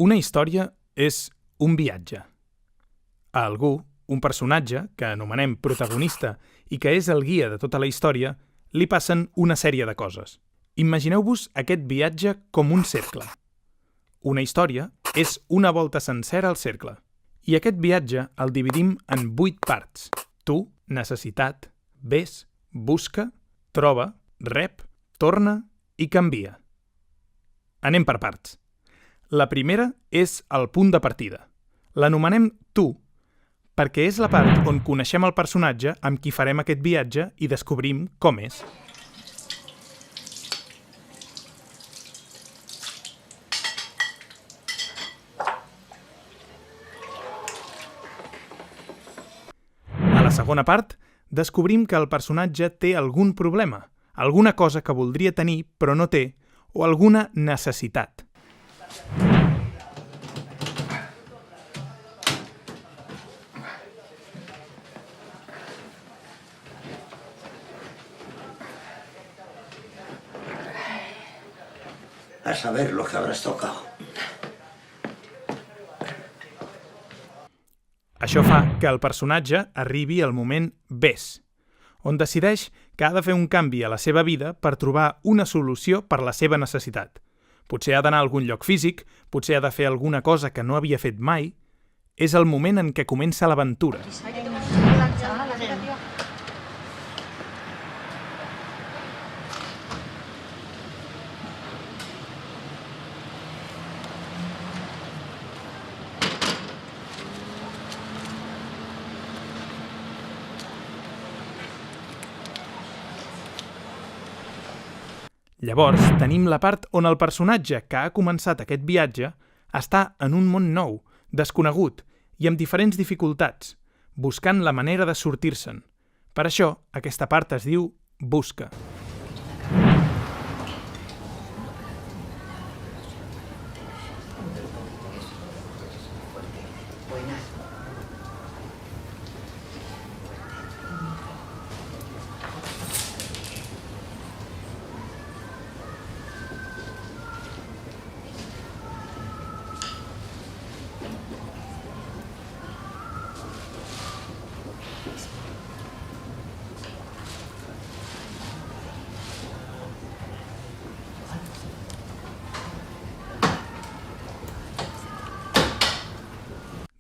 Una història és un viatge. A algú, un personatge, que anomenem protagonista i que és el guia de tota la història, li passen una sèrie de coses. Imagineu-vos aquest viatge com un cercle. Una història és una volta sencera al cercle. I aquest viatge el dividim en 8 parts. Tu, necessitat, ves, busca, troba, rep, torna i canvia. Anem per parts. La primera és el punt de partida. L'anomenem tu, perquè és la part on coneixem el personatge amb qui farem aquest viatge i descobrim com és. A la segona part, descobrim que el personatge té algun problema, alguna cosa que voldria tenir però no té, o alguna necessitat. A saber lo que habrás tocado. Això fa que el personatge arribi al moment ves, on decideix que ha de fer un canvi a la seva vida per trobar una solució per la seva necessitat. Potser ha d'anar a algun lloc físic, potser ha de fer alguna cosa que no havia fet mai. És el moment en què comença l'aventura. Llavors, tenim la part on el personatge que ha començat aquest viatge està en un món nou, desconegut i amb diferents dificultats, buscant la manera de sortir-se'n. Per això, aquesta part es diu busca.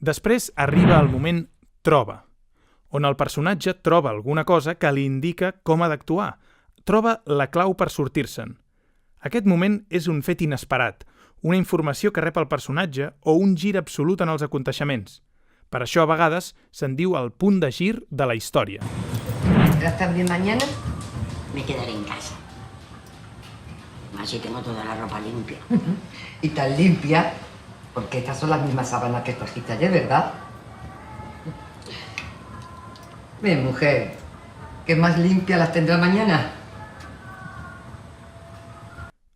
Després arriba el moment troba, on el personatge troba alguna cosa que li indica com ha d'actuar, troba la clau per sortir-se'n. Aquest moment és un fet inesperat, una informació que rep el personatge o un gir absolut en els aconteixements. Per això, a vegades, se'n diu el punt de gir de la història. ¿Vendrás también mañana? Me quedaré en casa. Así tengo toda la ropa limpia. Y tan limpia, porque estas son las mismas sábanas que trajiste ayer, ¿verdad? Ven, mujer, que más limpias las tendrá mañana.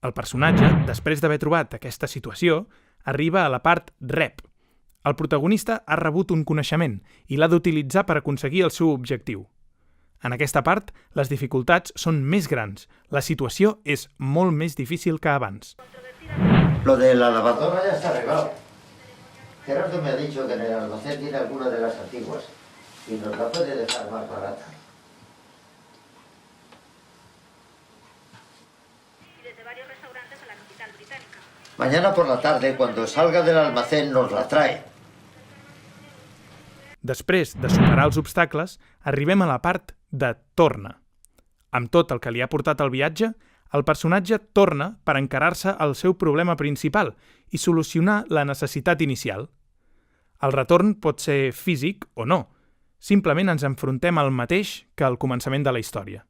El personatge, després d'haver trobat aquesta situació, arriba a la part rep. El protagonista ha rebut un coneixement i l'ha d'utilitzar per aconseguir el seu objectiu. En aquesta part, les dificultats són més grans. La situació és molt més difícil que abans. Lo de la lavadora ya está arreglado. Gerardo me ha dicho que en el almacén tiene alguna de las antiguas y nos la puede dejar más barata. Mañana por la tarde, cuando salga del almacén, nos la trae. Després de superar els obstacles, arribem a la part de torna. Amb tot el que li ha portat el viatge, el personatge torna per encarar-se al seu problema principal i solucionar la necessitat inicial. El retorn pot ser físic o no. Simplement ens enfrontem al mateix que al començament de la història.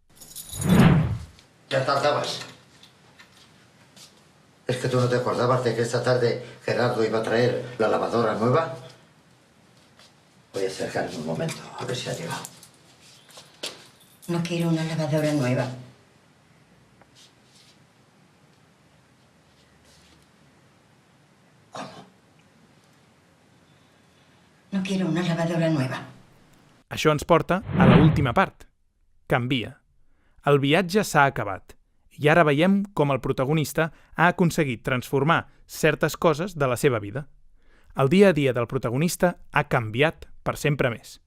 Ya tardabas. ¿Es que tú no te acordabas de que esta tarde Gerardo iba a traer la lavadora nueva? Voy a acercarme un momento, a ver si ha llegado. No quiero una lavadora nueva. ¿Cómo? No quiero una lavadora nueva. Això ens porta a l'última part. Canvia. El viatge s'ha acabat I ara veiem com el protagonista ha aconseguit transformar certes coses de la seva vida. El dia a dia del protagonista ha canviat per sempre més.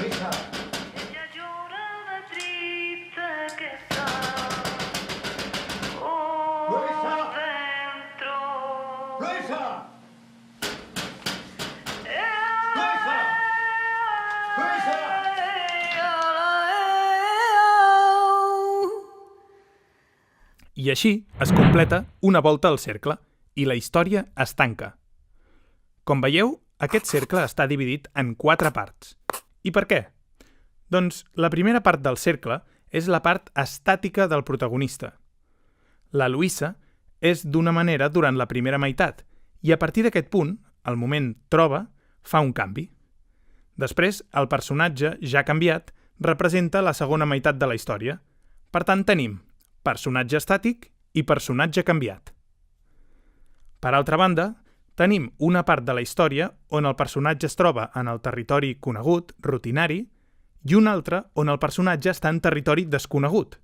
Luisa. Ella llora de triste que está por dentro. Luisa. I així es completa una volta al cercle i la història es tanca. Com veieu, aquest cercle està dividit en 4 parts. I per què? Doncs la primera part del cercle és la part estàtica del protagonista. La Luisa és d'una manera durant la primera meitat i a partir d'aquest punt, el moment troba, fa un canvi. Després, el personatge, ja canviat, representa la segona meitat de la història. Per tant, tenim personatge estàtic i personatge canviat. Per altra banda, tenim una part de la història on el personatge es troba en el territori conegut, rutinari, i una altra on el personatge està en territori desconegut.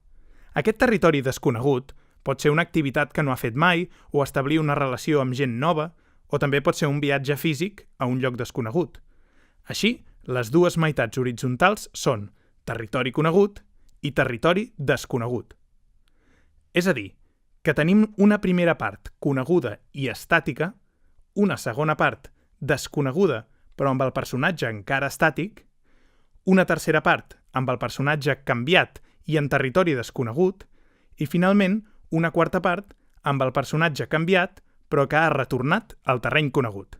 Aquest territori desconegut pot ser una activitat que no ha fet mai o establir una relació amb gent nova, o també pot ser un viatge físic a un lloc desconegut. Així, les dues meitats horitzontals són territori conegut i territori desconegut. És a dir, que tenim una primera part coneguda i estàtica, una segona part desconeguda però amb el personatge encara estàtic, una tercera part amb el personatge canviat i en territori desconegut, i finalment una quarta part amb el personatge canviat però que ha retornat al terreny conegut.